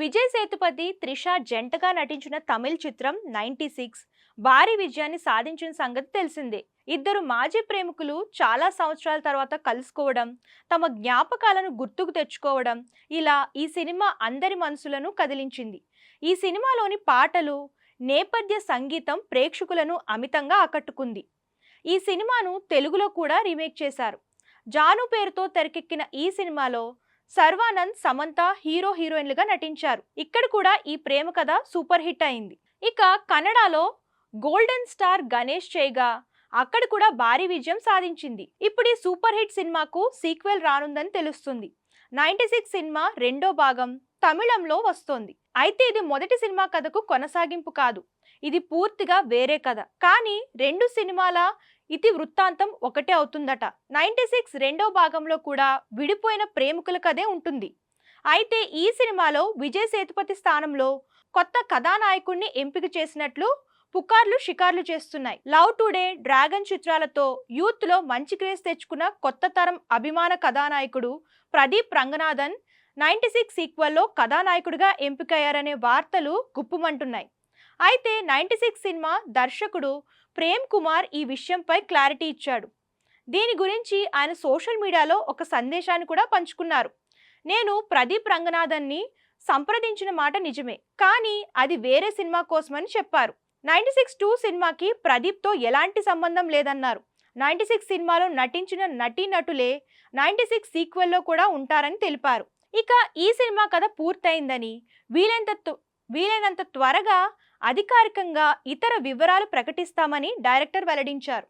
విజయ్ సేతుపతి, త్రిష జంటగా నటించిన తమిళ చిత్రం 96 భారీ విజయాన్ని సాధించిన సంగతి తెలిసిందే. ఇద్దరు మాజీ ప్రేమికులు చాలా సంవత్సరాల తర్వాత కలుసుకోవడం, తమ జ్ఞాపకాలను గుర్తుకు తెచ్చుకోవడం, ఇలా ఈ సినిమా అందరి మనసులను కదిలించింది. ఈ సినిమాలోని పాటలు, నేపథ్య సంగీతం ప్రేక్షకులను అమితంగా ఆకట్టుకుంది. ఈ సినిమాను తెలుగులో కూడా రీమేక్ చేశారు. జాను పేరుతో తెరకెక్కిన ఈ సినిమాలో సర్వానంద్, సమంత హీరో హీరోయిన్లుగా నటించారు. ఇక్కడ కూడా ఈ ప్రేమ కథ సూపర్ హిట్ అయింది. ఇక కన్నడలో గోల్డెన్ స్టార్ గణేష్ చేయగా అక్కడ కూడా భారీ విజయం సాధించింది. ఇప్పుడు ఈ సూపర్ హిట్ సినిమాకు సీక్వెల్ రానుందని తెలుస్తుంది. 96 సినిమా రెండో భాగం తమిళంలో వస్తోంది. అయితే ఇది మొదటి సినిమా కథకు కొనసాగింపు కాదు. ఇది పూర్తిగా వేరే కథ. కానీ రెండు సినిమాల ఇతి వృత్తాంతం ఒకటే అవుతుందట. 96 రెండో భాగంలో కూడా విడిపోయిన ప్రేమికుల కథే ఉంటుంది. అయితే ఈ సినిమాలో విజయ్ సేతుపతి స్థానంలో కొత్త కథానాయకుడిని ఎంపిక చేసినట్లు పుకార్లు షికార్లు చేస్తున్నాయి. లవ్ టుడే, డ్రాగన్ చిత్రాలతో యూత్ లో మంచి క్రేజ్ తెచ్చుకున్న కొత్త తరం అభిమాన కథానాయకుడు ప్రదీప్ రంగనాథన్ 96 సీక్వెల్లో కథానాయకుడిగా ఎంపికయ్యారనే వార్తలు గుప్పుమంటున్నాయి. అయితే 96 సినిమా దర్శకుడు ప్రేమ్ కుమార్ ఈ విషయంపై క్లారిటీ ఇచ్చాడు. దీని గురించి ఆయన సోషల్ మీడియాలో ఒక సందేశాన్ని కూడా పంచుకున్నారు. నేను ప్రదీప్ రంగనాథన్ని సంప్రదించిన మాట నిజమే, కానీ అది వేరే సినిమా కోసమని చెప్పారు. 96 2 సినిమాకి ప్రదీప్తో ఎలాంటి సంబంధం లేదన్నారు. 96 సినిమాలో నటించిన నటీనటులే 96 సీక్వెల్లో కూడా ఉంటారని తెలిపారు. ఇక ఈ సినిమా కథ పూర్తయిందని, వీలైనంత త్వరగా అధికారికంగా ఇతర వివరాలు ప్రకటిస్తామని డైరెక్టర్ వెల్లడించారు.